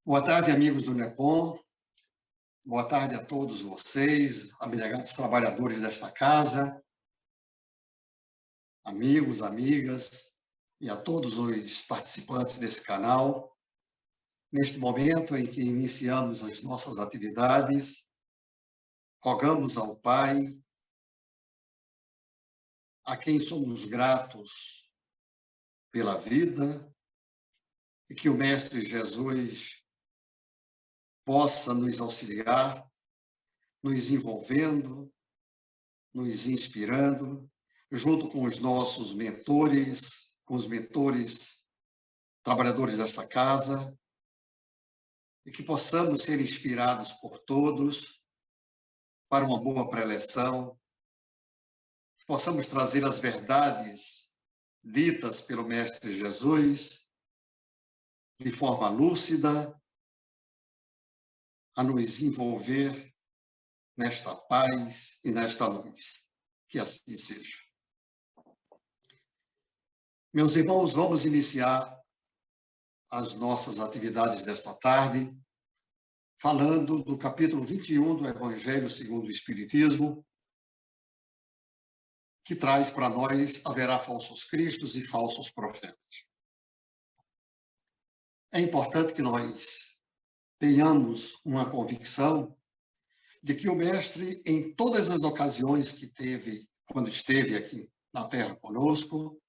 Boa tarde, amigos do NEPOM. Boa tarde a todos vocês, abnegados trabalhadores desta casa, amigos, amigas e a todos os participantes desse canal. Neste momento em que iniciamos as nossas atividades, rogamos ao Pai, a quem somos gratos pela vida, e que o Mestre Jesus possa nos auxiliar, nos envolvendo, nos inspirando, junto com os nossos mentores, com os mentores trabalhadores desta casa, e que possamos ser inspirados por todos para uma boa preleção, que possamos trazer as verdades ditas pelo Mestre Jesus de forma lúcida, a nos envolver nesta paz e nesta luz. Que assim seja. Meus irmãos, vamos iniciar as nossas atividades desta tarde, falando do capítulo 21 do Evangelho segundo o Espiritismo, que traz para nós: haverá falsos cristos e falsos profetas. É importante que nós tenhamos uma convicção de que o Mestre, em todas as ocasiões que teve, quando esteve aqui na Terra conosco,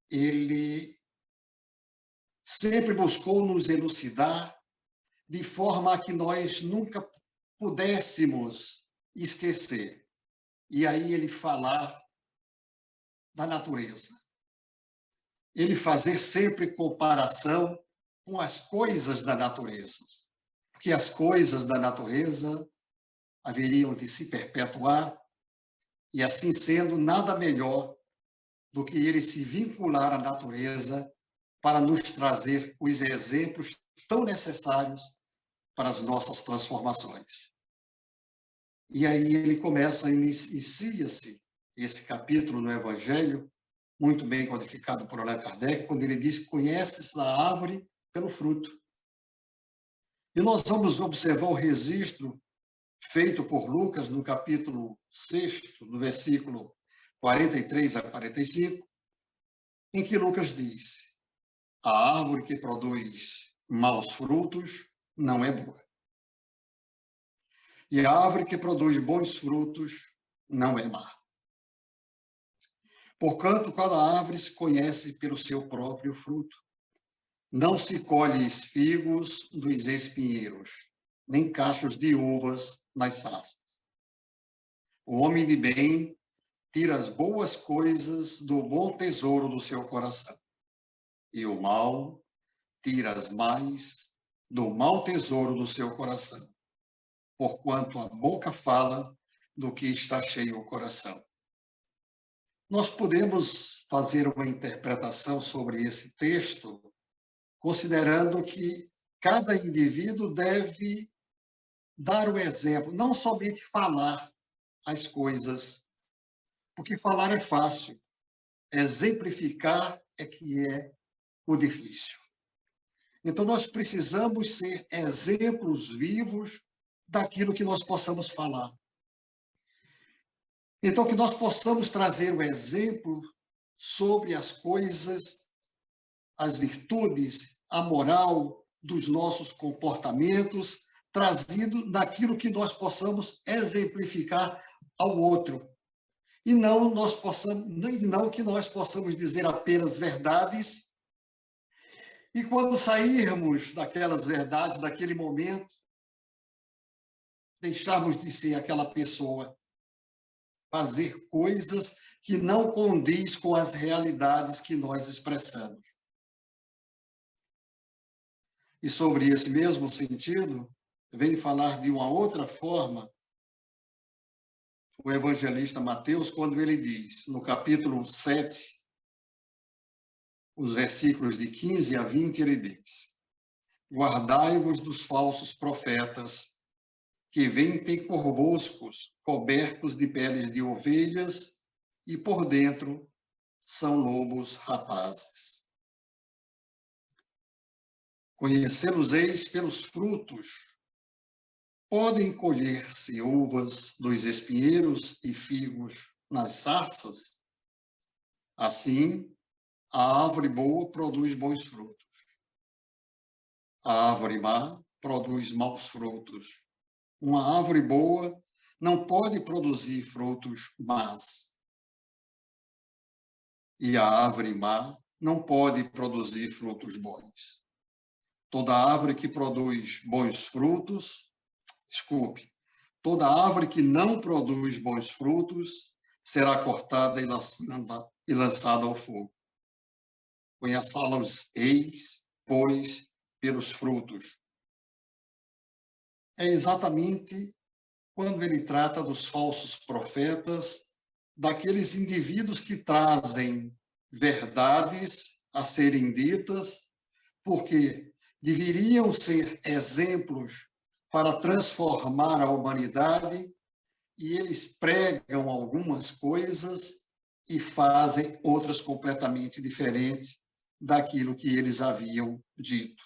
ele sempre buscou nos elucidar de forma a que nós nunca pudéssemos esquecer. E aí ele falar da natureza. Ele fazer sempre comparação com as coisas da natureza. Porque as coisas da natureza haveriam de se perpetuar, e assim sendo, nada melhor do que ele se vincular à natureza para nos trazer os exemplos tão necessários para as nossas transformações. E aí ele começa, inicia-se esse capítulo no Evangelho, muito bem codificado por Allan Kardec, quando ele diz: conheces a árvore pelo fruto. E nós vamos observar o registro feito por Lucas no capítulo 6, no versículo 43 a 45, em que Lucas diz: a árvore que produz maus frutos não é boa. E a árvore que produz bons frutos não é má. Porquanto cada árvore se conhece pelo seu próprio fruto. Não se colhe figos dos espinheiros, nem cachos de uvas nas sarças. O homem de bem tira as boas coisas do bom tesouro do seu coração, e o mal tira as más do mau tesouro do seu coração, porquanto a boca fala do que está cheio o coração. Nós podemos fazer uma interpretação sobre esse texto, considerando que cada indivíduo deve dar o exemplo, não somente falar as coisas, porque falar é fácil, exemplificar é que é o difícil. Então, nós precisamos ser exemplos vivos daquilo que nós possamos falar. Então, que nós possamos trazer o exemplo sobre as coisas, as virtudes, a moral dos nossos comportamentos, trazido daquilo que nós possamos exemplificar ao outro. E não que nós possamos dizer apenas verdades, e quando sairmos daquelas verdades, daquele momento, deixarmos de ser aquela pessoa, fazer coisas que não condiz com as realidades que nós expressamos. E sobre esse mesmo sentido, vem falar de uma outra forma o evangelista Mateus, quando ele diz, no capítulo 7, os versículos de 15 a 20, ele diz: guardai-vos dos falsos profetas, que vêm ter convosco cobertos de peles de ovelhas, e por dentro são lobos rapazes. Conhecê-los-eis pelos frutos. Podem colher-se uvas dos espinheiros e figos nas sarças? Assim, a árvore boa produz bons frutos. A árvore má produz maus frutos. Uma árvore boa não pode produzir frutos más. E a árvore má não pode produzir frutos bons. Toda árvore que produz bons frutos, toda árvore que não produz bons frutos será cortada e lançada ao fogo. Conheçá-los-eis, pois, pelos frutos. É exatamente quando ele trata dos falsos profetas, daqueles indivíduos que trazem verdades a serem ditas, porque deveriam ser exemplos para transformar a humanidade, e eles pregam algumas coisas e fazem outras completamente diferentes daquilo que eles haviam dito.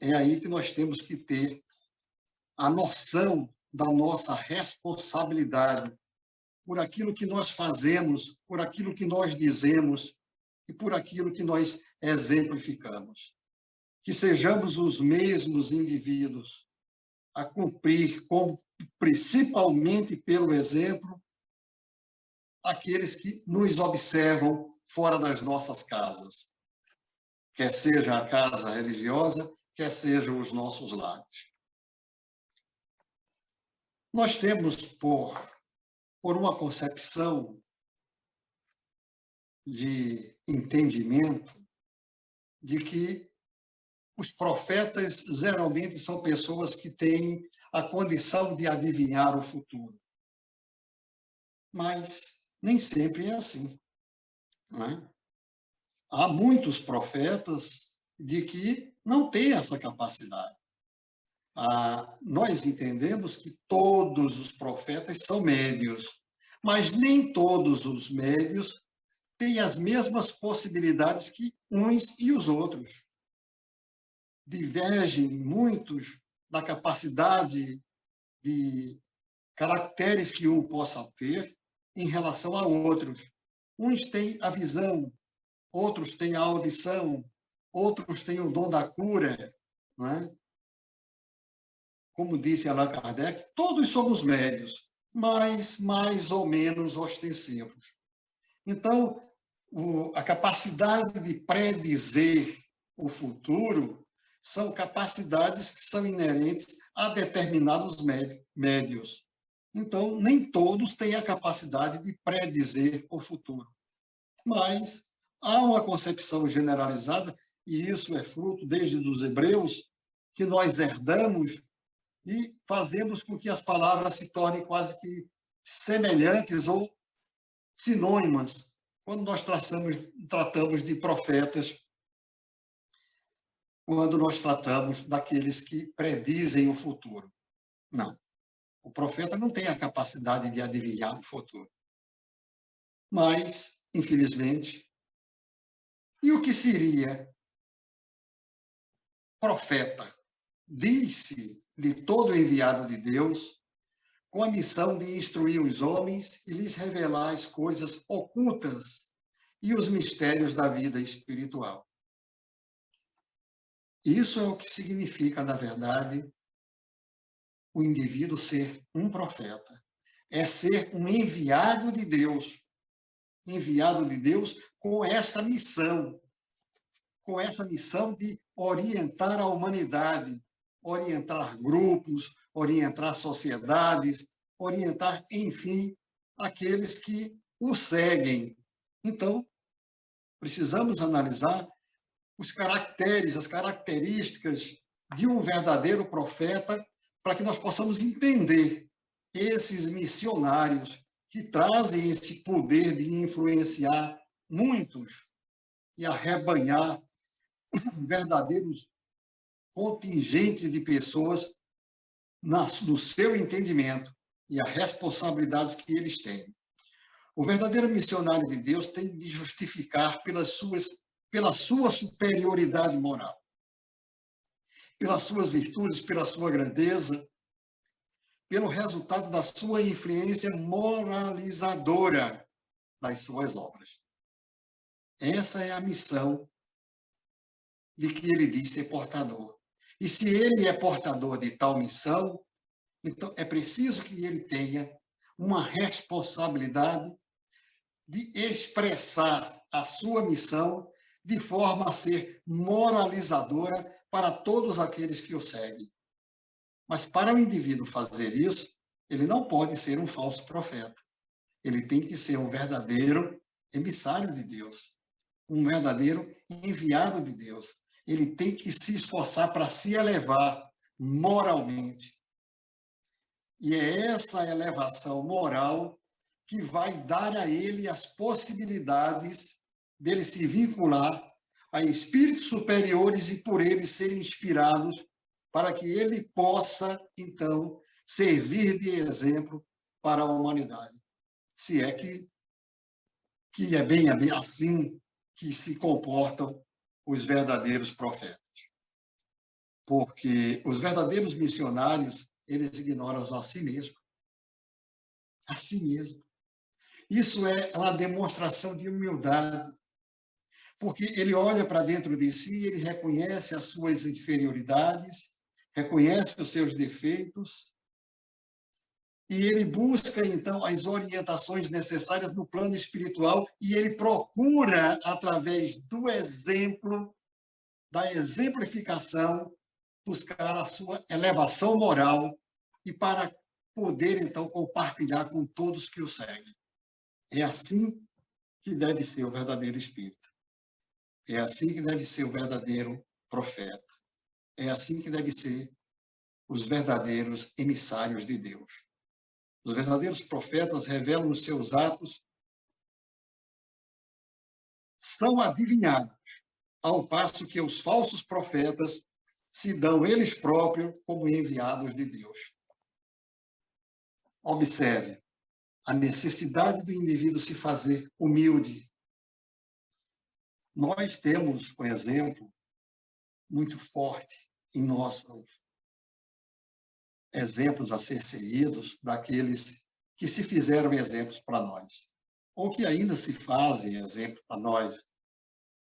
É aí que nós temos que ter a noção da nossa responsabilidade por aquilo que nós fazemos, por aquilo que nós dizemos e por aquilo que nós exemplificamos. Que sejamos os mesmos indivíduos a cumprir, como, principalmente pelo exemplo, aqueles que nos observam fora das nossas casas, quer seja a casa religiosa, quer sejam os nossos lares. Nós temos, por uma concepção de entendimento, de que os profetas geralmente são pessoas que têm a condição de adivinhar o futuro. Mas nem sempre é assim, não é? Há muitos profetas de que não têm essa capacidade. Nós entendemos que todos os profetas são médios, mas nem todos os médios têm as mesmas possibilidades que uns e os outros. Divergem muitos da capacidade de caracteres que um possa ter em relação a outros. Uns têm a visão, outros têm a audição, outros têm o dom da cura, não é? Como disse Allan Kardec, todos somos médios, mas mais ou menos ostensivos. Então, a capacidade de predizer o futuro são capacidades que são inerentes a determinados médios. Então, nem todos têm a capacidade de predizer o futuro. Mas há uma concepção generalizada, e isso é fruto desde os hebreus, que nós herdamos e fazemos com que as palavras se tornem quase que semelhantes ou sinônimas quando nós tratamos de profetas, quando nós tratamos daqueles que predizem o futuro. Não. O profeta não tem a capacidade de adivinhar o futuro. Mas, infelizmente, e o que seria profeta? Diz-se de todo enviado de Deus, com a missão de instruir os homens e lhes revelar as coisas ocultas e os mistérios da vida espiritual. Isso é o que significa, na verdade, o indivíduo ser um profeta. É ser um enviado de Deus com essa missão de orientar a humanidade, orientar grupos, orientar sociedades, orientar, enfim, aqueles que o seguem. Então, precisamos analisar os caracteres, as características de um verdadeiro profeta, para que nós possamos entender esses missionários que trazem esse poder de influenciar muitos e arrebanhar verdadeiros contingentes de pessoas no seu entendimento e as responsabilidades que eles têm. O verdadeiro missionário de Deus tem de justificar pela sua superioridade moral. pelas suas virtudes, pela sua grandeza, pelo resultado da sua influência moralizadora das suas obras. Essa é a missão de que ele diz ser portador. E se ele é portador de tal missão, então é preciso que ele tenha uma responsabilidade de expressar a sua missão de forma a ser moralizadora para todos aqueles que o seguem. Mas para o indivíduo fazer isso, ele não pode ser um falso profeta. Ele tem que ser um verdadeiro emissário de Deus, um verdadeiro enviado de Deus. Ele tem que se esforçar para se elevar moralmente. E é essa elevação moral que vai dar a ele as possibilidades dele se vincular a espíritos superiores e por eles serem inspirados para que ele possa, então, servir de exemplo para a humanidade. Se é que é bem assim que se comportam os verdadeiros profetas. Porque os verdadeiros missionários, eles ignoram a si mesmo. A si mesmo. Isso é uma demonstração de humildade, porque ele olha para dentro de si, ele reconhece as suas inferioridades, reconhece os seus defeitos, e ele busca, então, as orientações necessárias no plano espiritual, e ele procura, através do exemplo, da exemplificação, buscar a sua elevação moral e para poder, então, compartilhar com todos que o seguem. É assim que deve ser o verdadeiro espírito. É assim que deve ser o verdadeiro profeta. É assim que deve ser os verdadeiros emissários de Deus. Os verdadeiros profetas revelam os seus atos, são adivinhados, ao passo que os falsos profetas se dão eles próprios como enviados de Deus. Observe a necessidade do indivíduo se fazer humilde. Nós temos um exemplo muito forte em nossos exemplos a ser seguidos daqueles que se fizeram exemplos para nós, ou que ainda se fazem exemplo para nós,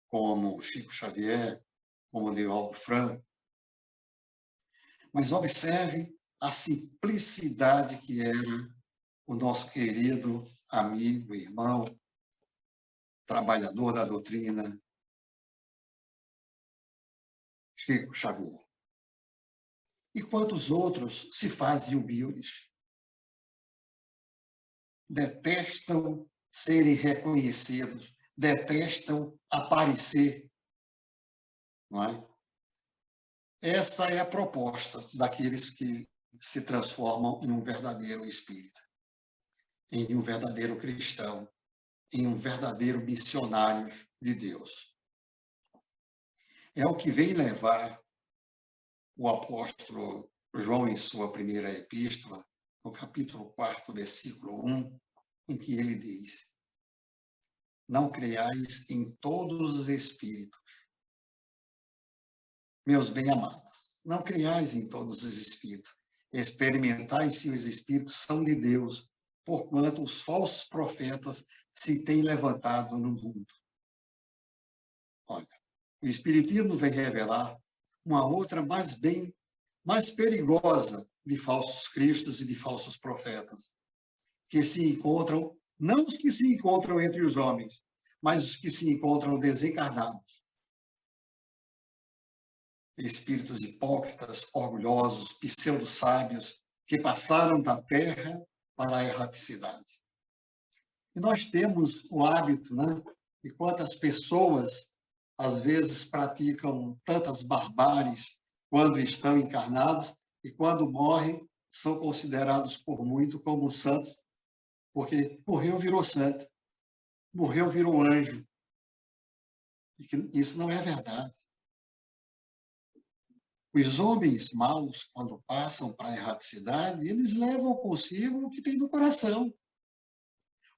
como Chico Xavier, como Divaldo Franco. Mas observe a simplicidade que era o nosso querido amigo, irmão, trabalhador da doutrina, Chico Xavier. E quantos outros se fazem humildes? Detestam serem reconhecidos, detestam aparecer. Não é? Essa é a proposta daqueles que se transformam em um verdadeiro espírita, em um verdadeiro cristão, em um verdadeiro missionário de Deus. É o que vem levar o apóstolo João em sua primeira epístola, no capítulo 4, versículo 1, em que ele diz: não creiais em todos os espíritos, meus bem-amados, não creiais em todos os espíritos, experimentai se os espíritos são de Deus, porquanto os falsos profetas se têm levantado no mundo. Olha, o Espiritismo vem revelar uma outra mais perigosa de falsos cristos e de falsos profetas, que se encontram, não os que se encontram entre os homens, mas os que se encontram desencarnados. Espíritos hipócritas, orgulhosos, pseudo-sábios, que passaram da terra para a erraticidade. E nós temos o hábito, né, de quantas pessoas, às vezes, praticam tantas barbáries quando estão encarnados e, quando morrem, são considerados por muito como santos, porque morreu, virou santo, morreu, virou anjo. E que isso não é verdade. Os homens maus, quando passam para a erraticidade, eles levam consigo o que tem no coração,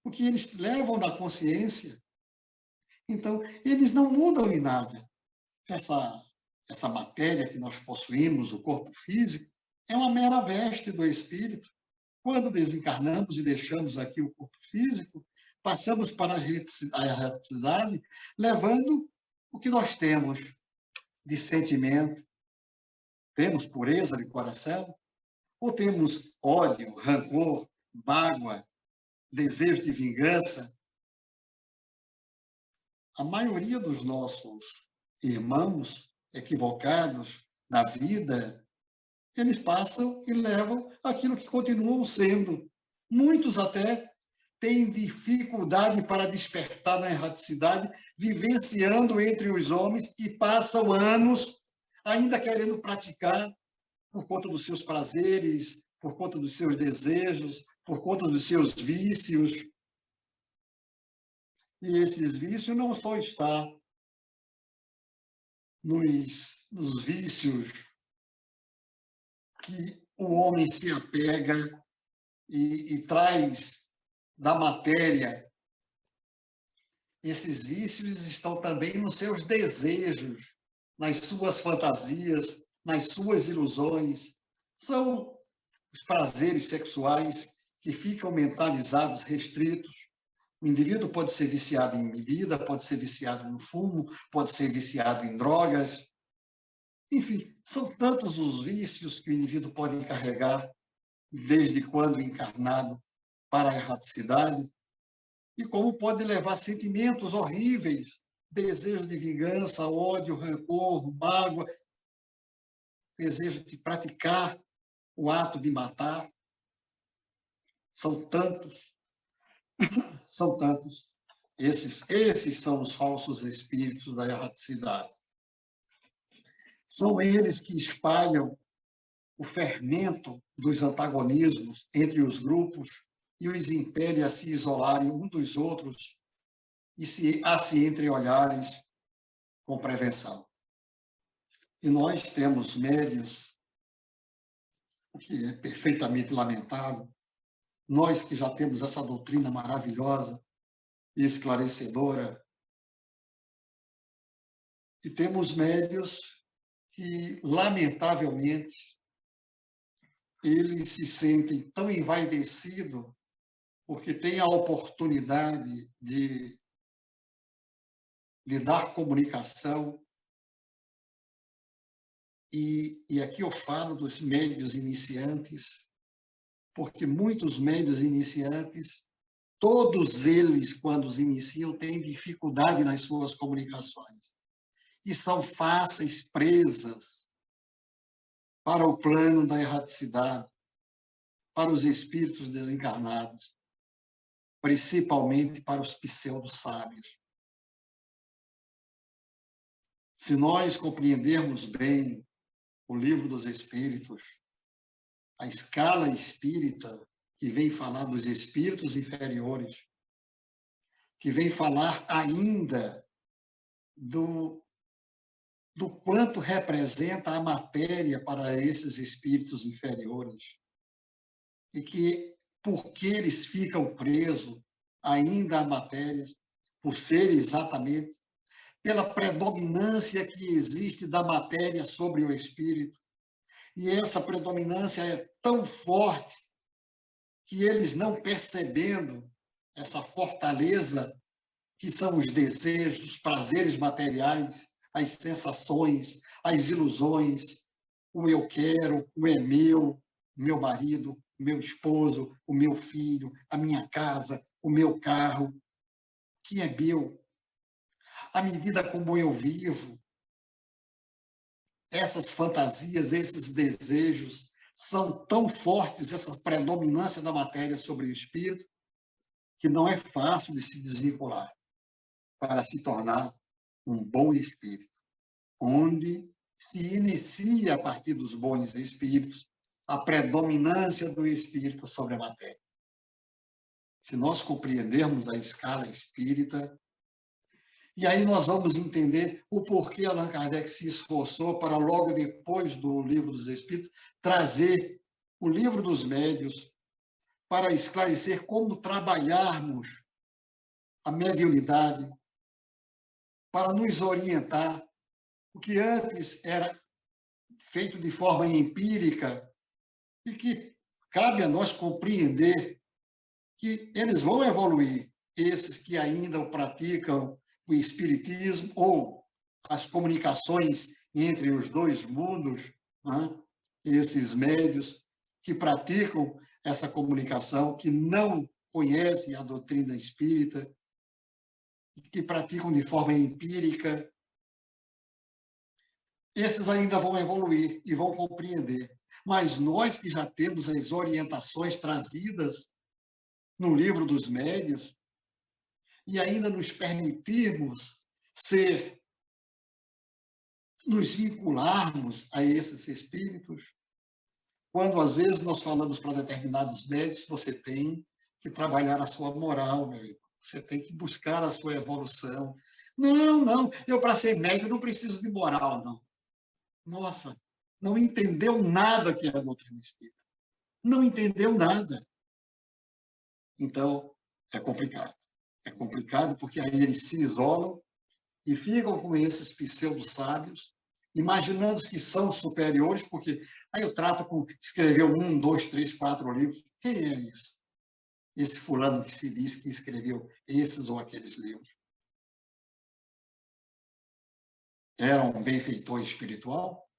o que eles levam na consciência. Então, eles não mudam em nada. Essa essa matéria que nós possuímos, o corpo físico, é uma mera veste do espírito. Quando desencarnamos e deixamos aqui o corpo físico, passamos para a erraticidade, levando o que nós temos de sentimento. Temos pureza de coração? Ou temos ódio, rancor, mágoa, desejo de vingança? A maioria dos nossos irmãos equivocados na vida, eles passam e levam aquilo que continuam sendo. Muitos até têm dificuldade para despertar na erraticidade, vivenciando entre os homens e passam anos ainda querendo praticar por conta dos seus prazeres, por conta dos seus desejos, por conta dos seus vícios. E esses vícios não só estão nos vícios que o homem se apega e traz da matéria. Esses vícios estão também nos seus desejos, nas suas fantasias, nas suas ilusões. São os prazeres sexuais que ficam mentalizados, restritos. O indivíduo pode ser viciado em bebida, pode ser viciado no fumo, pode ser viciado em drogas. Enfim, são tantos os vícios que o indivíduo pode carregar desde quando encarnado para a erraticidade, e como pode levar sentimentos horríveis, desejo de vingança, ódio, rancor, mágoa, desejo de praticar o ato de matar. São tantos. Esses são os falsos espíritos da erraticidade. São eles que espalham o fermento dos antagonismos entre os grupos e os impele a se isolarem um dos outros e a se entreolharem com prevenção. E nós temos médios, o que é perfeitamente lamentável, nós que já temos essa doutrina maravilhosa e esclarecedora, e temos médios que, lamentavelmente, eles se sentem tão envaidecidos porque têm a oportunidade de dar comunicação. E aqui eu falo dos médios iniciantes, porque muitos médios iniciantes, todos eles, quando os iniciam, têm dificuldade nas suas comunicações. E são fáceis presas para o plano da erraticidade, para os espíritos desencarnados, principalmente para os pseudo-sábios. Se nós compreendermos bem o Livro dos Espíritos, a escala espírita, que vem falar dos espíritos inferiores, que vem falar ainda do quanto representa a matéria para esses espíritos inferiores, e que por que eles ficam presos ainda à matéria, por ser exatamente pela predominância que existe da matéria sobre o espírito. E essa predominância é tão forte que eles, não percebendo essa fortaleza que são os desejos, os prazeres materiais, as sensações, as ilusões, o eu quero, o é meu marido, o meu esposo, o meu filho, a minha casa, o meu carro, que é meu. À medida como eu vivo, essas fantasias, esses desejos são tão fortes, essa predominância da matéria sobre o espírito, que não é fácil de se desvincular para se tornar um bom espírito, onde se inicia, a partir dos bons espíritos, a predominância do espírito sobre a matéria. Se nós compreendermos a escala espírita, e aí nós vamos entender o porquê Allan Kardec se esforçou para, logo depois do Livro dos Espíritos, trazer o Livro dos Médiuns para esclarecer como trabalharmos a mediunidade, para nos orientar o que antes era feito de forma empírica e que cabe a nós compreender que eles vão evoluir, esses que ainda praticam o espiritismo ou as comunicações entre os dois mundos, né? Esses médios que praticam essa comunicação, que não conhecem a doutrina espírita, que praticam de forma empírica, esses ainda vão evoluir e vão compreender. Mas nós que já temos as orientações trazidas no livro dos médios e ainda nos permitirmos nos vincularmos a esses espíritos, quando às vezes nós falamos para determinados médios, você tem que trabalhar a sua moral, meu irmão. Você tem que buscar a sua evolução. Não, eu para ser médio não preciso de moral, não. Nossa, não entendeu nada que é a doutrina espírita. Não entendeu nada. Então, é complicado. É complicado porque aí eles se isolam e ficam com esses pseudo-sábios, imaginando que são superiores, porque aí eu trato com escreveu 1, 2, 3, 4 livros. Quem é esse? Esse fulano que se diz que escreveu esses ou aqueles livros. Era um benfeitor espiritual?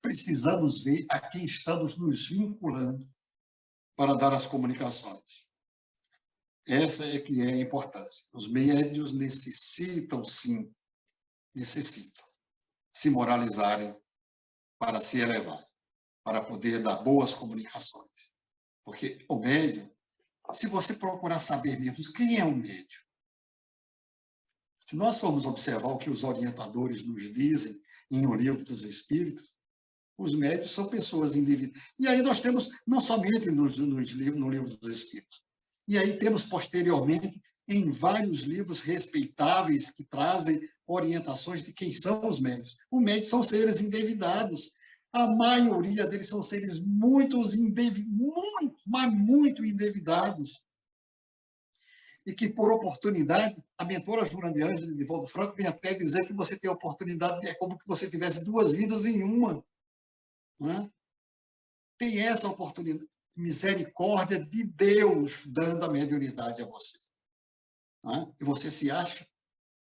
Precisamos ver a quem estamos nos vinculando para dar as comunicações. Essa é que é a importância. Os médios necessitam, sim, se moralizarem para se elevarem, para poder dar boas comunicações. Porque o médium, se você procurar saber mesmo quem é o médium, se nós formos observar o que os orientadores nos dizem em O Livro dos Espíritos, os médios são pessoas individuais. E aí nós temos, não somente no Livro dos Espíritos, e aí temos posteriormente em vários livros respeitáveis que trazem orientações de quem são os médios. Os médios são seres endividados. A maioria deles são seres muito endividados. E que, por oportunidade, a mentora Joana de Ângeles, de Divaldo Franco, vem até dizer que você tem a oportunidade, é como que você tivesse 2 vidas em uma. Não é? Tem essa oportunidade. Misericórdia de Deus dando a mediunidade a você. Não é? E você se acha?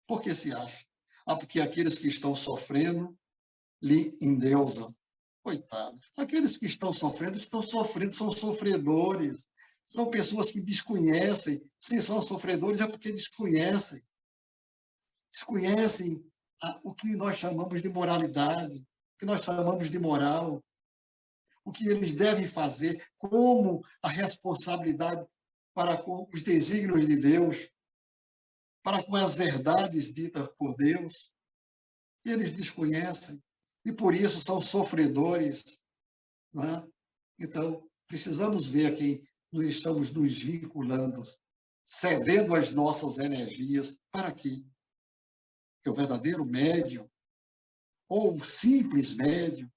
Por que se acha? Porque aqueles que estão sofrendo lhe endeusam. Coitados. Aqueles que estão sofrendo, são sofredores. São pessoas que desconhecem. Se são sofredores, é porque desconhecem. Desconhecem o que nós chamamos de moralidade, o que nós chamamos de moral, o que eles devem fazer, como a responsabilidade para com os desígnios de Deus, para com as verdades ditas por Deus. Eles desconhecem e, por isso, são sofredores. Não é? Então, precisamos ver a quem nós estamos nos vinculando, cedendo as nossas energias. Para quê? Porque o verdadeiro médium, ou o simples médium,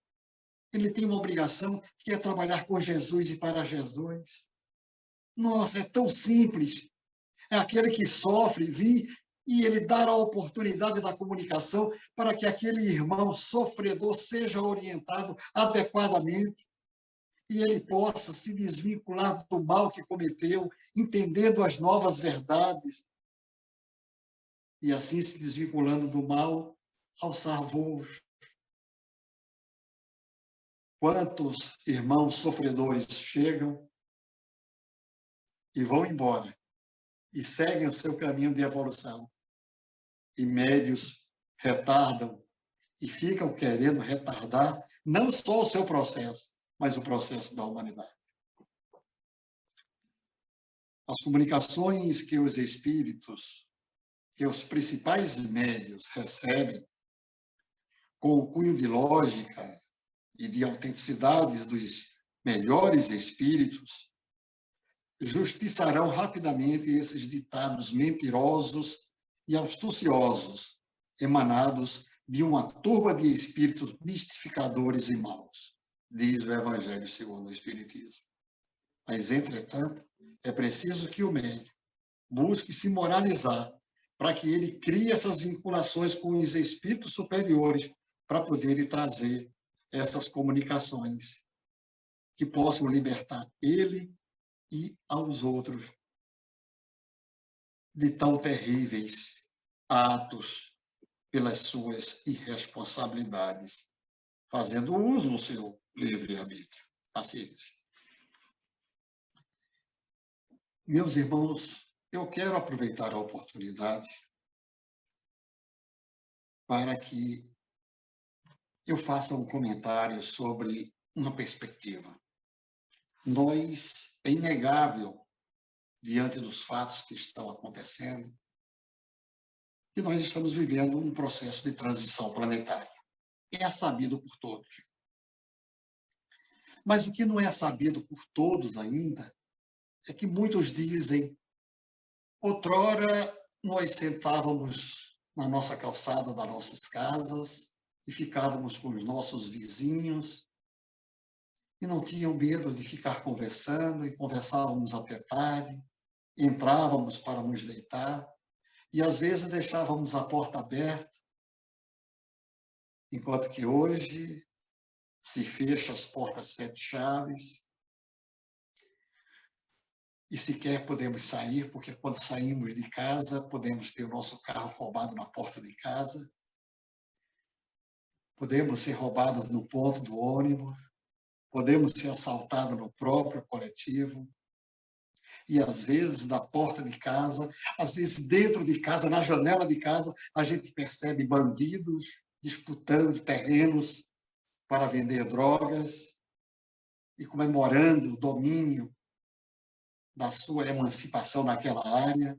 ele tem uma obrigação que é trabalhar com Jesus e para Jesus. Nossa, é tão simples. É aquele que sofre, vir e ele dar a oportunidade da comunicação para que aquele irmão sofredor seja orientado adequadamente e ele possa se desvincular do mal que cometeu, entendendo as novas verdades e assim se desvinculando do mal, alçar voos. Quantos irmãos sofredores chegam e vão embora e seguem o seu caminho de evolução, e médios retardam e ficam querendo retardar não só o seu processo, mas o processo da humanidade. As comunicações que os espíritos, que os principais médios recebem, com o cunho de lógica e de autenticidade dos melhores espíritos, justiçarão rapidamente esses ditados mentirosos e astuciosos, emanados de uma turba de espíritos mistificadores e maus, diz o Evangelho segundo o Espiritismo. Mas, entretanto, é preciso que o médium busque se moralizar para que ele crie essas vinculações com os espíritos superiores, para poder trazer essas comunicações que possam libertar ele e aos outros de tão terríveis atos pelas suas irresponsabilidades, fazendo uso do seu livre-arbítrio. Paciência. Meus irmãos, eu quero aproveitar a oportunidade para que eu faça um comentário sobre uma perspectiva. É inegável, diante dos fatos que estão acontecendo, que nós estamos vivendo um processo de transição planetária. É sabido por todos. Mas o que não é sabido por todos ainda é que muitos dizem: outrora nós sentávamos na nossa calçada das nossas casas e ficávamos com os nossos vizinhos e não tinham medo de ficar conversando e conversávamos até tarde, entrávamos para nos deitar e às vezes deixávamos a porta aberta, enquanto que hoje se fecha as portas 7 chaves e sequer podemos sair, porque quando saímos de casa, podemos ter o nosso carro roubado na porta de casa, podemos ser roubados no ponto do ônibus, podemos ser assaltados no próprio coletivo, e às vezes na porta de casa, às vezes dentro de casa, na janela de casa, a gente percebe bandidos disputando terrenos para vender drogas e comemorando o domínio da sua emancipação naquela área,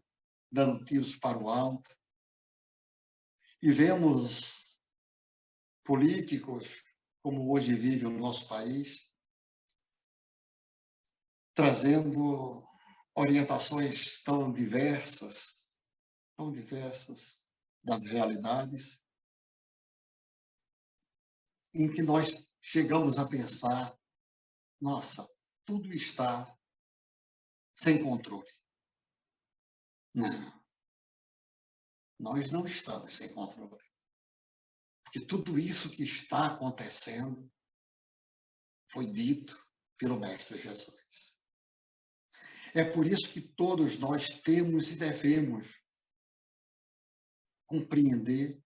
dando tiros para o alto. E vemos políticos, como hoje vive o nosso país, trazendo orientações tão diversas das realidades, em que nós chegamos a pensar: nossa, tudo está sem controle. Não, nós não estamos sem controle. Porque tudo isso que está acontecendo foi dito pelo Mestre Jesus. É por isso que todos nós temos e devemos compreender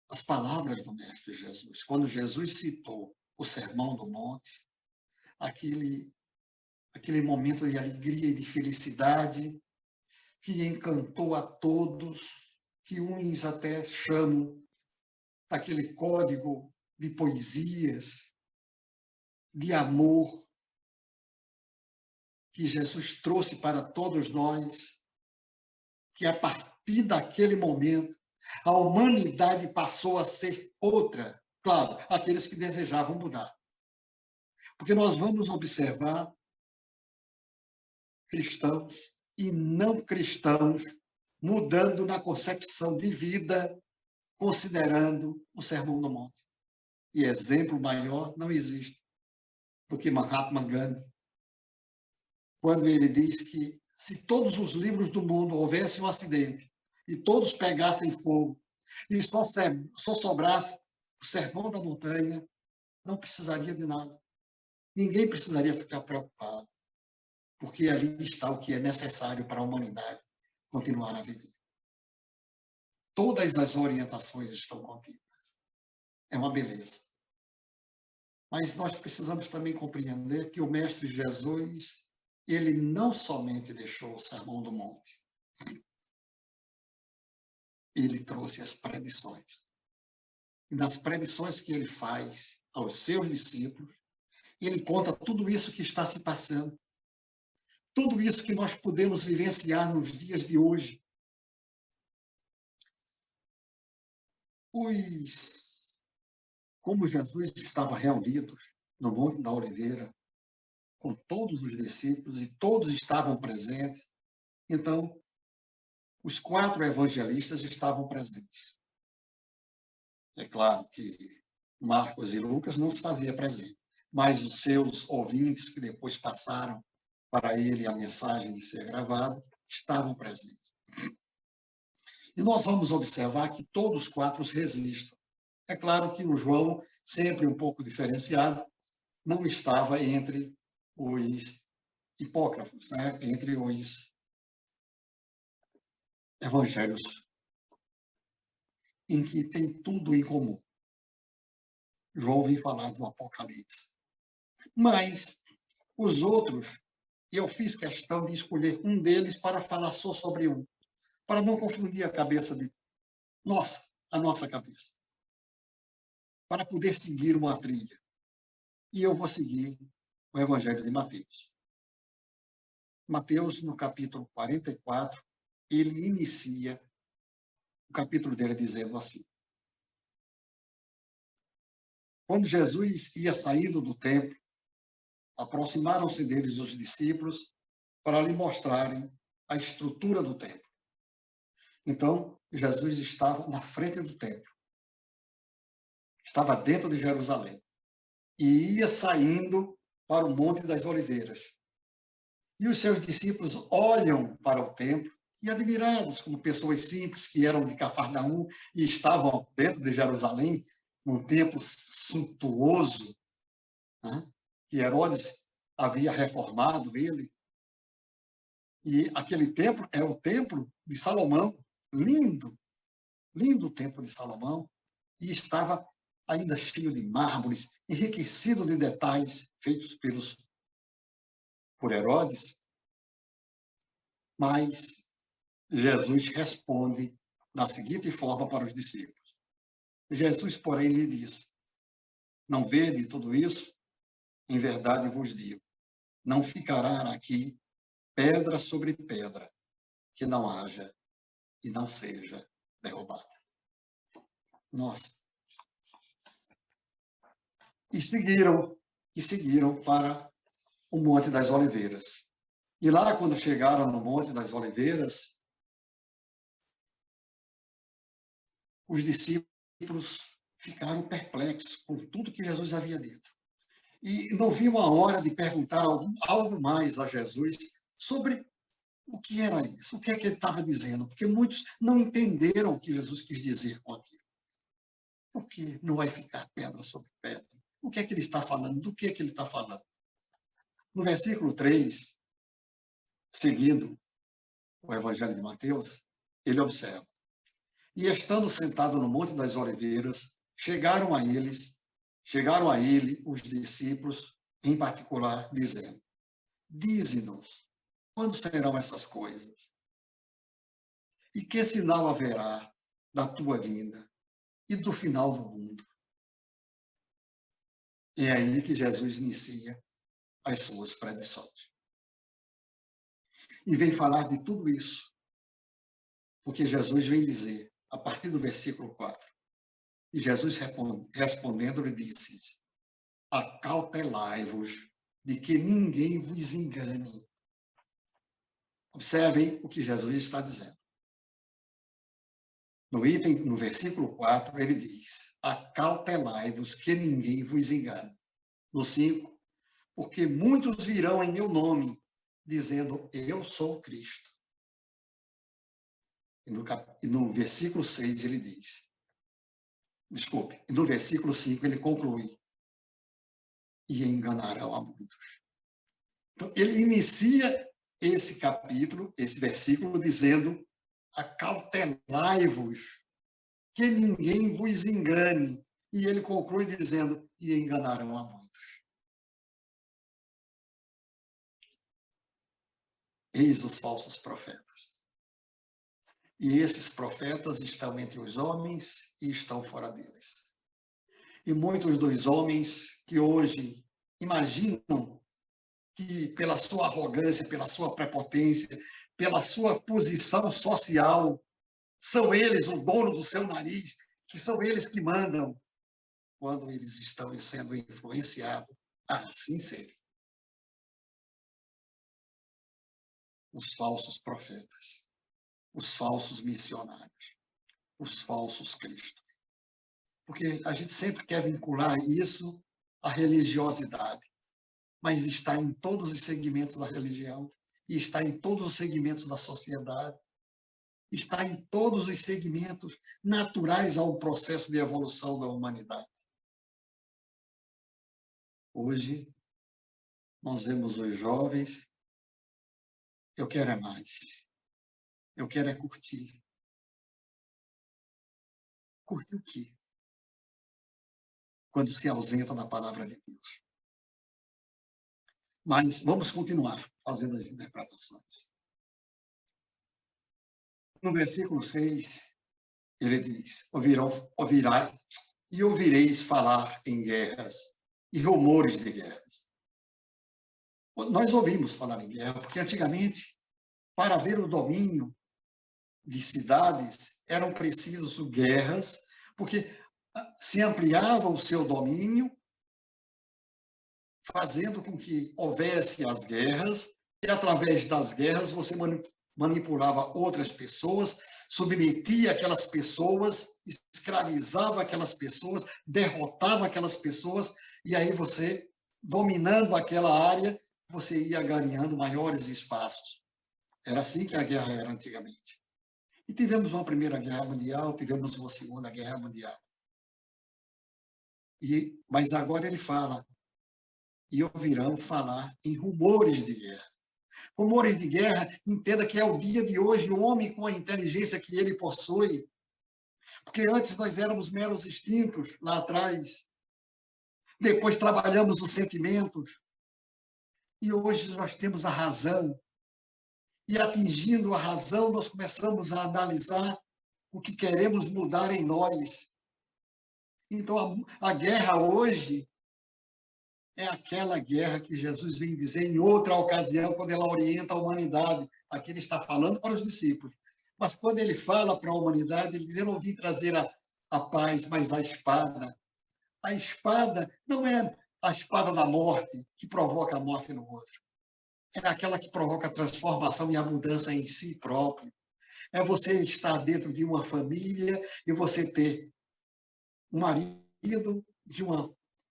as palavras do Mestre Jesus. Quando Jesus citou o Sermão do Monte, aquele momento de alegria e de felicidade que encantou a todos, que uns até chamam daquele código de poesias, de amor, que Jesus trouxe para todos nós, que a partir daquele momento a humanidade passou a ser outra. Claro, aqueles que desejavam mudar. Porque nós vamos observar cristãos e não cristãos mudando na concepção de vida, considerando o Sermão do Monte. E exemplo maior não existe do que Mahatma Gandhi, quando ele diz que se todos os livros do mundo houvesse um acidente e todos pegassem fogo e só sobrasse o Sermão da Montanha, não precisaria de nada. Ninguém precisaria ficar preocupado, porque ali está o que é necessário para a humanidade continuar a viver. Todas as orientações estão contidas. É uma beleza. Mas nós precisamos também compreender que o Mestre Jesus, ele não somente deixou o Sermão do Monte, ele trouxe as predições. E nas predições que ele faz aos seus discípulos, ele conta tudo isso que está se passando, tudo isso que nós podemos vivenciar nos dias de hoje. Como Jesus estava reunido no Monte da Oliveira, com todos os discípulos, e todos estavam presentes, então, os 4 evangelistas estavam presentes. É claro que Marcos e Lucas não se faziam presente, mas os seus ouvintes, que depois passaram para ele a mensagem de ser gravado, estavam presentes. E nós vamos observar que todos os quatro resistem. É claro que o João, sempre um pouco diferenciado, não estava entre os hipócrifos, né? Entre os evangelhos, em que tem tudo em comum. João vem falar do Apocalipse. Mas os outros, eu fiz questão de escolher um deles para falar só sobre um, para não confundir a cabeça de a nossa cabeça, para poder seguir uma trilha. E eu vou seguir o Evangelho de Mateus. Mateus, no capítulo 44, ele inicia o capítulo dele dizendo assim: quando Jesus ia saindo do templo, aproximaram-se deles os discípulos para lhe mostrarem a estrutura do templo. Então, Jesus estava na frente do templo, estava dentro de Jerusalém, e ia saindo para o Monte das Oliveiras. E os seus discípulos olham para o templo e, admirados, como pessoas simples que eram de Cafarnaum e estavam dentro de Jerusalém, num templo suntuoso, né, que Herodes havia reformado ele. E aquele templo é o templo de Salomão, lindo, lindo o templo de Salomão, e estava ainda cheio de mármores, enriquecido de detalhes feitos por Herodes. Mas Jesus responde da seguinte forma para os discípulos. Jesus, porém, lhe disse: não vede tudo isso? Em verdade vos digo, não ficará aqui pedra sobre pedra que não haja e não seja derrubada. Nossa. E seguiram para o Monte das Oliveiras. E lá, quando chegaram no Monte das Oliveiras, os discípulos ficaram perplexos com tudo que Jesus havia dito. E não viam a hora de perguntar algo mais a Jesus sobre o que era isso, o que é que ele estava dizendo, porque muitos não entenderam o que Jesus quis dizer com aquilo. Por que não vai ficar pedra sobre pedra? O que é que ele está falando? Do que é que ele está falando? No versículo 3, seguindo o Evangelho de Mateus, ele observa: e estando sentado no Monte das Oliveiras, chegaram a ele os discípulos, em particular, dizendo: dize-nos, quando serão essas coisas? E que sinal haverá da tua vinda e do final do mundo? É aí que Jesus inicia as suas predições. E vem falar de tudo isso, porque Jesus vem dizer, a partir do versículo 4, e Jesus respondendo lhe disse: acautelai-vos de que ninguém vos engane. Observem o que Jesus está dizendo. No versículo 4, ele diz: acautelai-vos que ninguém vos engane. No 5, porque muitos virão em meu nome, dizendo, eu sou Cristo. E no versículo 6 ele diz, desculpe, e no versículo 5 ele conclui, e enganarão a muitos. Então, ele inicia esse capítulo, esse versículo, dizendo, acautelai-vos, que ninguém vos engane. E ele conclui dizendo, e enganarão a muitos. Eis os falsos profetas. E esses profetas estão entre os homens e estão fora deles. E muitos dos homens que hoje imaginam que pela sua arrogância, pela sua prepotência, pela sua posição social, são eles o dono do seu nariz, que são eles que mandam, quando eles estão sendo influenciados a assim serem. Os falsos profetas, os falsos missionários, os falsos cristos. Porque a gente sempre quer vincular isso à religiosidade, mas está em todos os segmentos da religião e está em todos os segmentos da sociedade. está em todos os segmentos naturais ao processo de evolução da humanidade. Hoje, nós vemos os jovens, eu quero é mais, eu quero é curtir. Curtir o quê? Quando se ausenta da palavra de Deus. Mas vamos continuar fazendo as interpretações. No versículo 6, ele diz, ouvireis falar em guerras e rumores de guerras. Nós ouvimos falar em guerra, porque antigamente, para haver o domínio de cidades, eram precisos guerras, porque se ampliava o seu domínio, fazendo com que houvesse as guerras, e através das guerras você manipulava outras pessoas, submetia aquelas pessoas, escravizava aquelas pessoas, derrotava aquelas pessoas, e aí você, dominando aquela área, você ia ganhando maiores espaços. Era assim que a guerra era antigamente. E tivemos uma Primeira Guerra Mundial, tivemos uma Segunda Guerra Mundial. Mas agora ele fala, e ouvirão falar em rumores de guerra. Rumores de guerra, entenda que é o dia de hoje, o homem com a inteligência que ele possui. Porque antes nós éramos meros instintos, lá atrás. Depois trabalhamos os sentimentos. E hoje nós temos a razão. E atingindo a razão, nós começamos a analisar o que queremos mudar em nós. Então, a guerra hoje é aquela guerra que Jesus vem dizer em outra ocasião, quando ele orienta a humanidade. Aqui ele está falando para os discípulos. Mas quando ele fala para a humanidade, ele diz, eu não vim trazer a paz, mas a espada. A espada não é a espada da morte, que provoca a morte no outro. É aquela que provoca a transformação e a mudança em si próprio. É você estar dentro de uma família e você ter um marido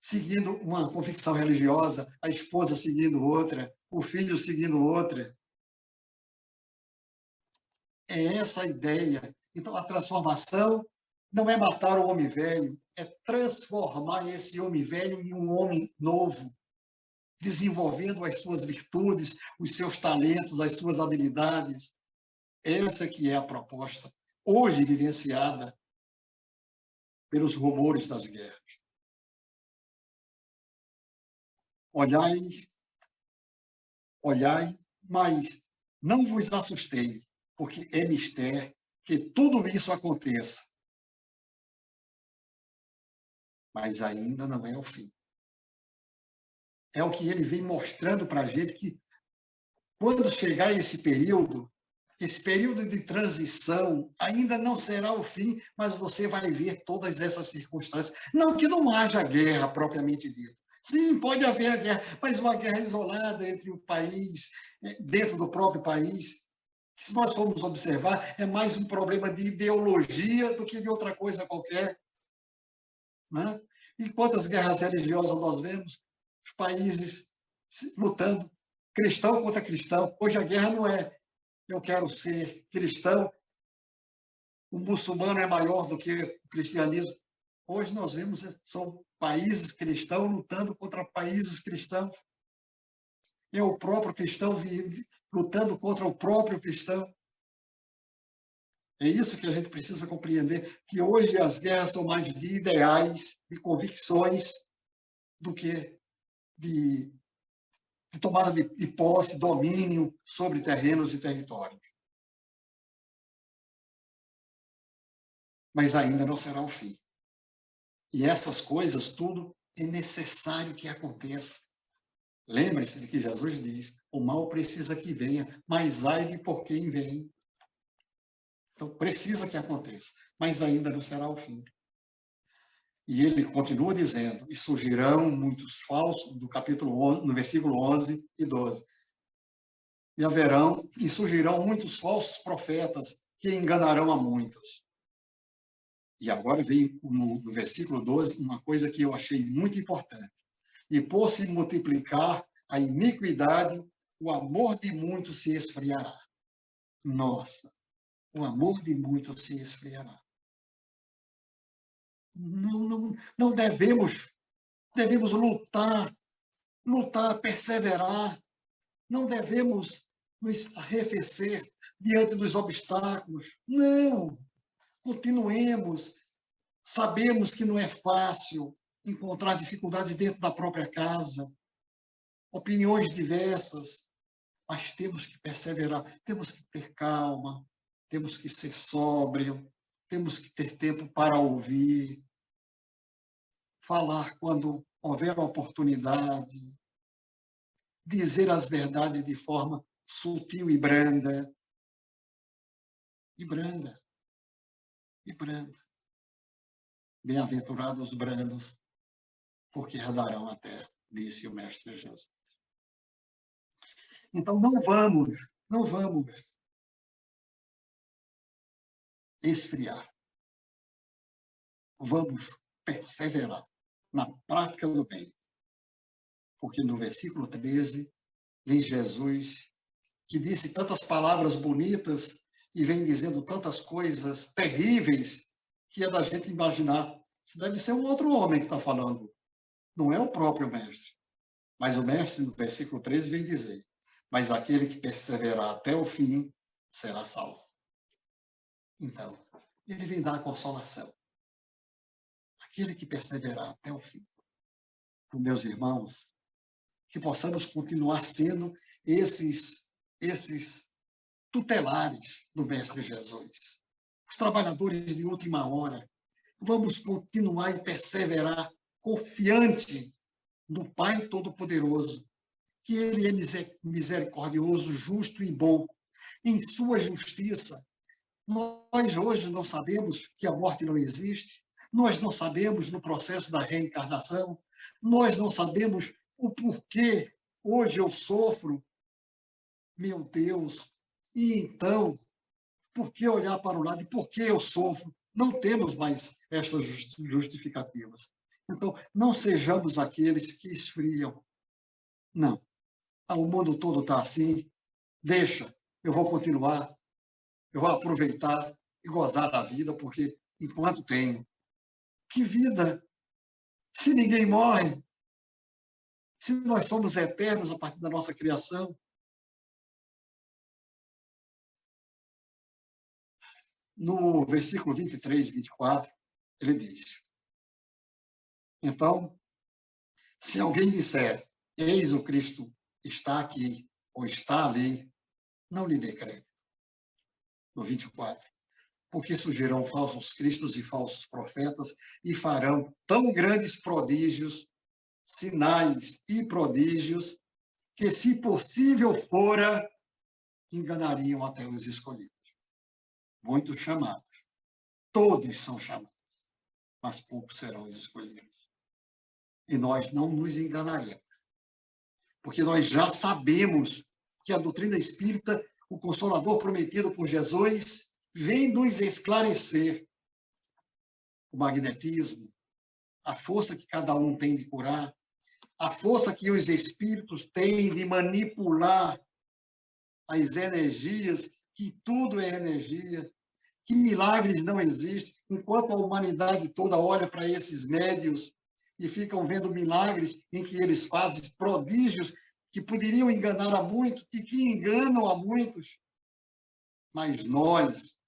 seguindo uma convicção religiosa, a esposa seguindo outra, o filho seguindo outra. É essa a ideia. Então, a transformação não é matar o homem velho, é transformar esse homem velho em um homem novo, desenvolvendo as suas virtudes, os seus talentos, as suas habilidades. Essa que é a proposta, hoje vivenciada pelos rumores das guerras. Olhai, mas não vos assustei, porque é mistério que tudo isso aconteça. Mas ainda não é o fim. É o que ele vem mostrando para a gente, que quando chegar esse período de transição ainda não será o fim, mas você vai ver todas essas circunstâncias. Não que não haja guerra propriamente dita. Sim, pode haver a guerra, mas uma guerra isolada entre o país, dentro do próprio país. Se nós formos observar, é mais um problema de ideologia do que de outra coisa qualquer. Né? E quantas guerras religiosas nós vemos? Os países lutando, cristão contra cristão. Hoje a guerra não é eu quero ser cristão, o muçulmano é maior do que o cristianismo. Hoje nós vemos, são países cristãos lutando contra países cristãos. É o próprio cristão lutando contra o próprio cristão. É isso que a gente precisa compreender, que hoje as guerras são mais de ideais, de convicções, do que de tomada de posse, domínio sobre terrenos e territórios. Mas ainda não será o fim. E essas coisas, tudo é necessário que aconteça. Lembre-se de que Jesus diz, o mal precisa que venha, mas ai de por quem vem. Então, precisa que aconteça, mas ainda não será o fim. E ele continua dizendo, e surgirão muitos falsos, do capítulo 11, no versículo 11 e 12. E surgirão muitos falsos profetas que enganarão a muitos. E agora vem no versículo 12 uma coisa que eu achei muito importante. E por se multiplicar a iniquidade, o amor de muitos se esfriará. Nossa, o amor de muitos se esfriará. Não devemos lutar, perseverar. Não devemos nos arrefecer diante dos obstáculos. Não! Continuemos. Sabemos que não é fácil encontrar dificuldades dentro da própria casa, opiniões diversas, mas temos que perseverar, temos que ter calma, temos que ser sóbrio, temos que ter tempo para ouvir, falar quando houver oportunidade, dizer as verdades de forma sutil e branda. E branda. E branda. Bem-aventurados os brandos, porque herdarão a terra, disse o Mestre Jesus. Então, não vamos esfriar. Vamos perseverar na prática do bem. Porque no versículo 13, vem Jesus, que disse tantas palavras bonitas e vem dizendo tantas coisas terríveis que é da gente imaginar. Isso deve ser um outro homem que está falando. Não é o próprio Mestre. Mas o Mestre, no versículo 13, vem dizer: mas aquele que perseverar até o fim será salvo. Então, ele vem dar a consolação. Aquele que perseverar até o fim. Então, meus irmãos, que possamos continuar sendo esses tutelares do Mestre Jesus. Os trabalhadores de última hora. Vamos continuar e perseverar confiante no Pai Todo-Poderoso, que Ele é misericordioso, justo e bom. Em sua justiça, nós hoje não sabemos que a morte não existe, nós não sabemos no processo da reencarnação, nós não sabemos o porquê hoje eu sofro, meu Deus, e então, por que olhar para o lado e por que eu sofro? Não temos mais estas justificativas. Então, não sejamos aqueles que esfriam. Não. O mundo todo está assim. Deixa, eu vou continuar, eu vou aproveitar e gozar da vida, porque enquanto tenho. Que vida? Se ninguém morre, se nós somos eternos a partir da nossa criação. No versículo 23 e 24, ele diz: então, se alguém disser, eis o Cristo está aqui ou está ali, não lhe dê crédito. No 24, porque surgirão falsos cristos e falsos profetas e farão tão grandes prodígios, sinais e prodígios, que, se possível fora, enganariam até os escolhidos. Muitos chamados, todos são chamados, mas poucos serão os escolhidos. E nós não nos enganaremos, porque nós já sabemos que a doutrina espírita, o Consolador prometido por Jesus, vem nos esclarecer o magnetismo, a força que cada um tem de curar, a força que os espíritos têm de manipular as energias, que tudo é energia, que milagres não existem, enquanto a humanidade toda olha para esses médios e ficam vendo milagres em que eles fazem prodígios que poderiam enganar a muitos e que enganam a muitos. Mas nós,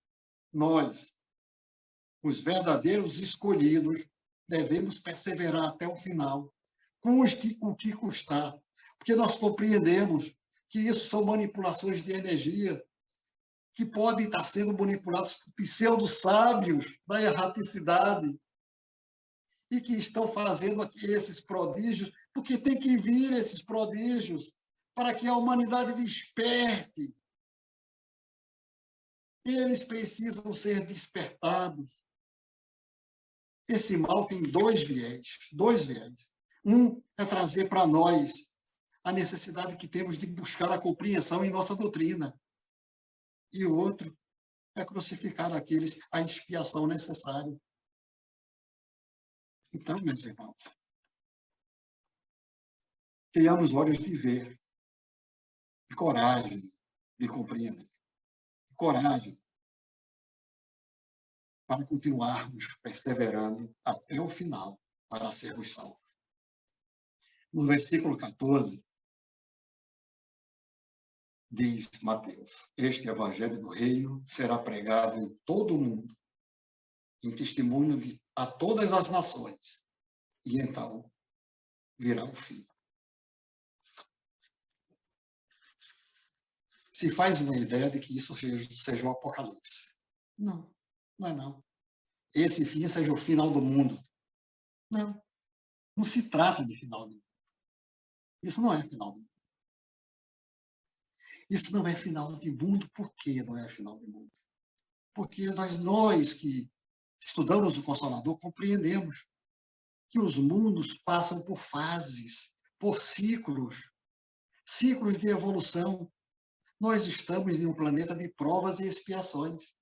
os verdadeiros escolhidos, devemos perseverar até o final, custe o que custar, porque nós compreendemos que isso são manipulações de energia que podem estar sendo manipulados por pseudo-sábios da erraticidade e que estão fazendo esses prodígios, porque tem que vir esses prodígios para que a humanidade desperte. Eles precisam ser despertados. Esse mal tem dois viés. Um é trazer para nós a necessidade que temos de buscar a compreensão em nossa doutrina. E o outro é crucificar aqueles a expiação necessária. Então, meus irmãos, tenhamos olhos de ver, e coragem de compreender, coragem para continuarmos perseverando até o final, para sermos salvos. No versículo 14, diz Mateus: este evangelho do reino será pregado em todo o mundo, em testemunho a todas as nações, e então virá o fim. Se faz uma ideia de que isso seja um apocalipse. Não, não é não. Esse fim seja o final do mundo. Não, não se trata de final do mundo. Isso não é final do mundo. Isso não é final de mundo. Por que não é final do mundo? Porque nós que estudamos o Consolador compreendemos que os mundos passam por fases, por ciclos, ciclos de evolução. Nós estamos em um planeta de provas e expiações,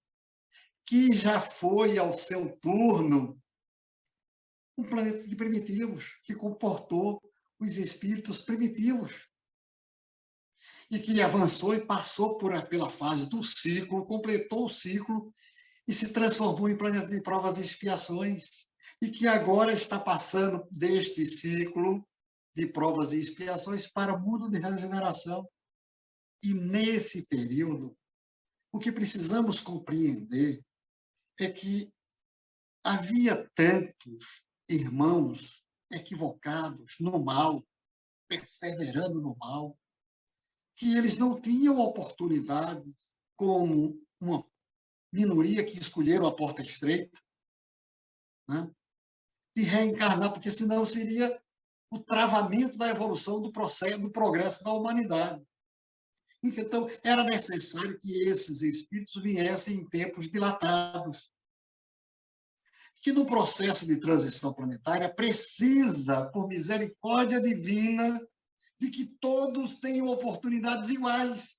que já foi ao seu turno um planeta de primitivos, que comportou os espíritos primitivos, e que avançou e passou pela fase do ciclo, completou o ciclo e se transformou em planeta de provas e expiações, e que agora está passando deste ciclo de provas e expiações para o mundo de regeneração. E nesse período, o que precisamos compreender é que havia tantos irmãos equivocados no mal, perseverando no mal, que eles não tinham oportunidade, como uma minoria que escolheram a porta estreita, né, de reencarnar, porque senão seria o travamento da evolução do processo, do progresso da humanidade. Então, era necessário que esses espíritos viessem em tempos dilatados, que no processo de transição planetária precisa, por misericórdia divina, de que todos tenham oportunidades iguais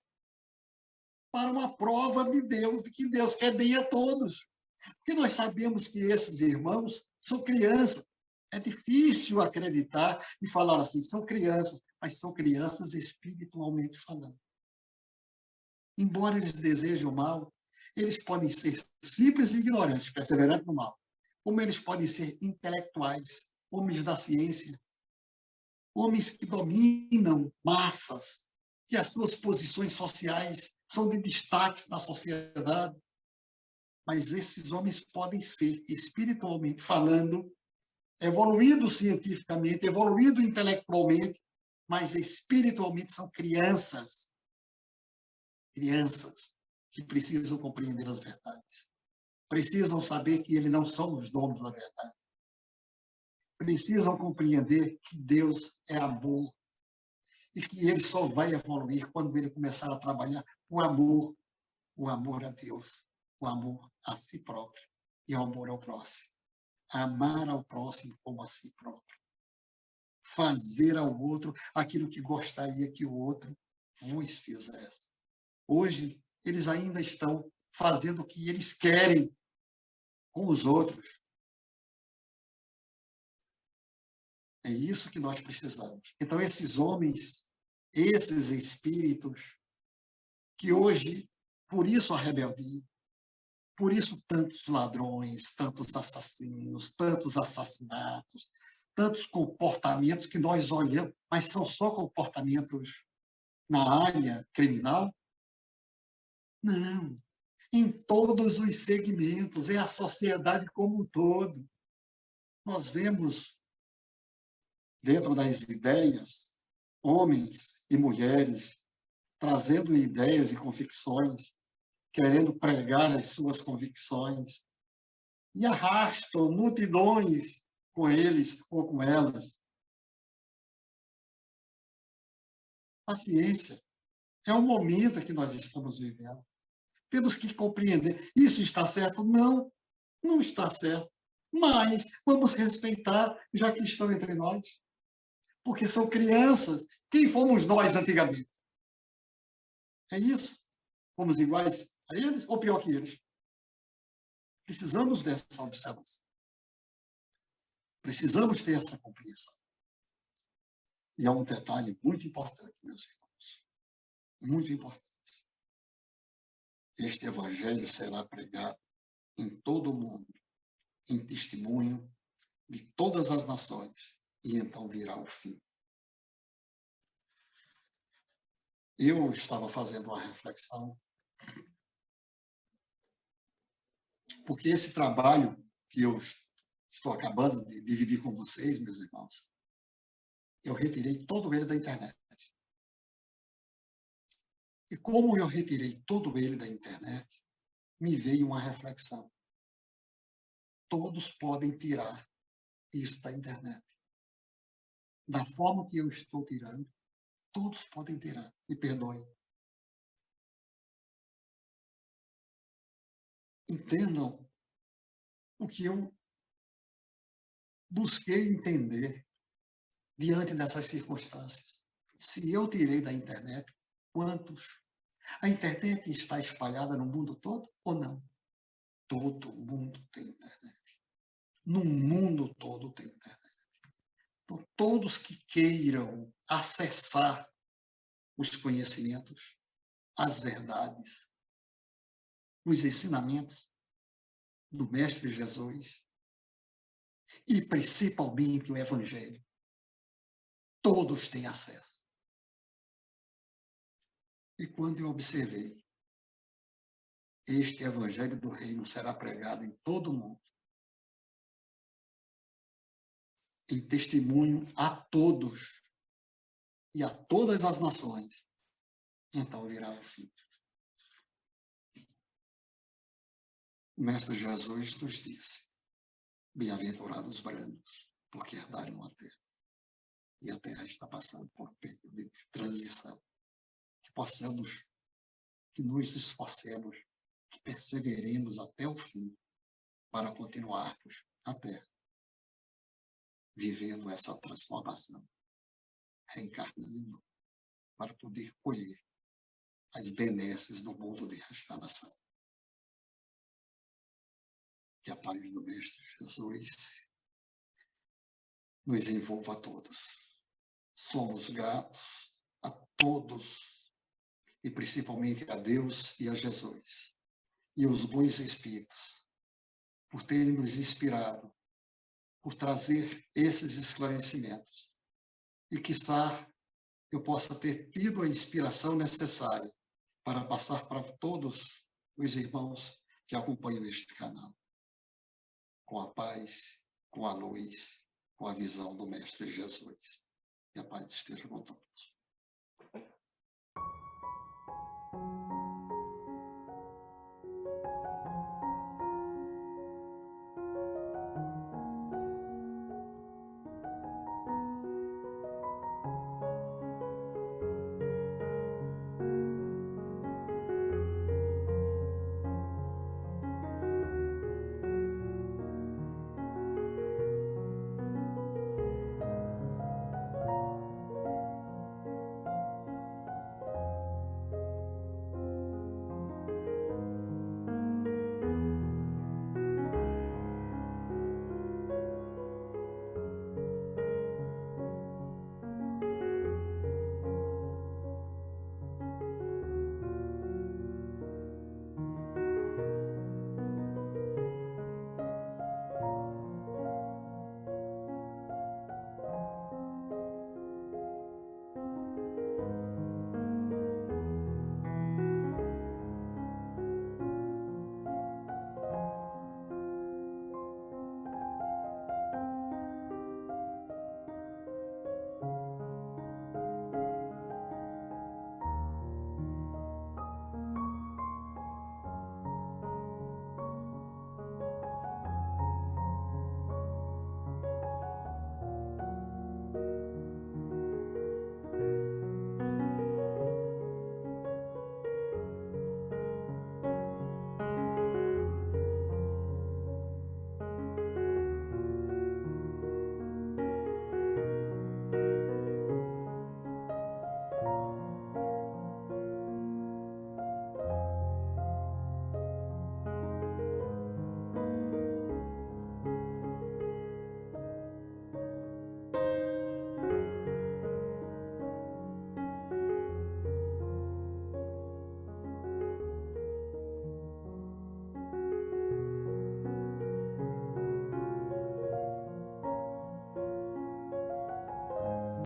para uma prova de Deus, de que Deus quer bem a todos. Porque nós sabemos que esses irmãos são crianças. É difícil acreditar e falar assim, são crianças, mas são crianças espiritualmente falando. Embora eles desejem o mal, eles podem ser simples e ignorantes, perseverantes no mal, como eles podem ser intelectuais, homens da ciência, homens que dominam massas, que as suas posições sociais são de destaque na sociedade. Mas esses homens podem ser, espiritualmente falando, evoluídos cientificamente, evoluídos intelectualmente, mas espiritualmente são crianças. Crianças que precisam compreender as verdades. Precisam saber que eles não são os donos da verdade. Precisam compreender que Deus é amor e que ele só vai evoluir quando ele começar a trabalhar o amor a Deus, o amor a si próprio e o amor ao próximo. Amar ao próximo como a si próprio. Fazer ao outro aquilo que gostaria que o outro vos fizesse. Hoje, eles ainda estão fazendo o que eles querem com os outros. É isso que nós precisamos. Então, esses homens, esses espíritos, que hoje, por isso a rebeldia, por isso tantos ladrões, tantos assassinos, tantos assassinatos, tantos comportamentos que nós olhamos, mas são só comportamentos na área criminal? Não. Em todos os segmentos, é a sociedade como um todo. Nós vemos, dentro das ideias, homens e mulheres trazendo ideias e convicções, querendo pregar as suas convicções, e arrastam multidões com eles ou com elas. Paciência. É o momento que nós estamos vivendo. Temos que compreender. Isso está certo? Não, não está certo. Mas vamos respeitar, já que estão entre nós. Porque são crianças. Quem fomos nós antigamente? É isso? Fomos iguais a eles ou pior que eles? Precisamos dessa observação. Precisamos ter essa compreensão. E há um detalhe muito importante, meus irmãos. Muito importante. Este evangelho será pregado em todo o mundo, em testemunho de todas as nações, e então virá o fim. Eu estava fazendo uma reflexão, porque esse trabalho que eu estou acabando de dividir com vocês, meus irmãos, eu retirei todo ele da internet. E como eu retirei todo ele da internet, me veio uma reflexão. Todos podem tirar isso da internet. Da forma que eu estou tirando, todos podem tirar. Me perdoem. Entendam o que eu busquei entender diante dessas circunstâncias. Se eu tirei da internet, quantos? A internet está espalhada no mundo todo ou não? Todo mundo tem internet. No mundo todo tem internet. Então, todos que queiram acessar os conhecimentos, as verdades, os ensinamentos do Mestre Jesus e, principalmente, o Evangelho, todos têm acesso. E quando eu observei, este Evangelho do Reino será pregado em todo o mundo, em testemunho a todos e a todas as nações, então virá o fim. O Mestre Jesus nos disse: bem-aventurados os brandos, porque herdarem a terra. E a terra está passando por um período de transição. Que nos esforcemos, que perseveremos até o fim para continuarmos a terra, vivendo essa transformação, reencarnando para poder colher as benesses do mundo de restauração. Que a paz do Mestre Jesus nos envolva a todos. Somos gratos a todos, e principalmente a Deus e a Jesus, e os bons espíritos, por terem nos inspirado, por trazer esses esclarecimentos. E, quiçá, eu possa ter tido a inspiração necessária para passar para todos os irmãos que acompanham este canal, com a paz, com a luz, com a visão do Mestre Jesus. Que a paz esteja com todos.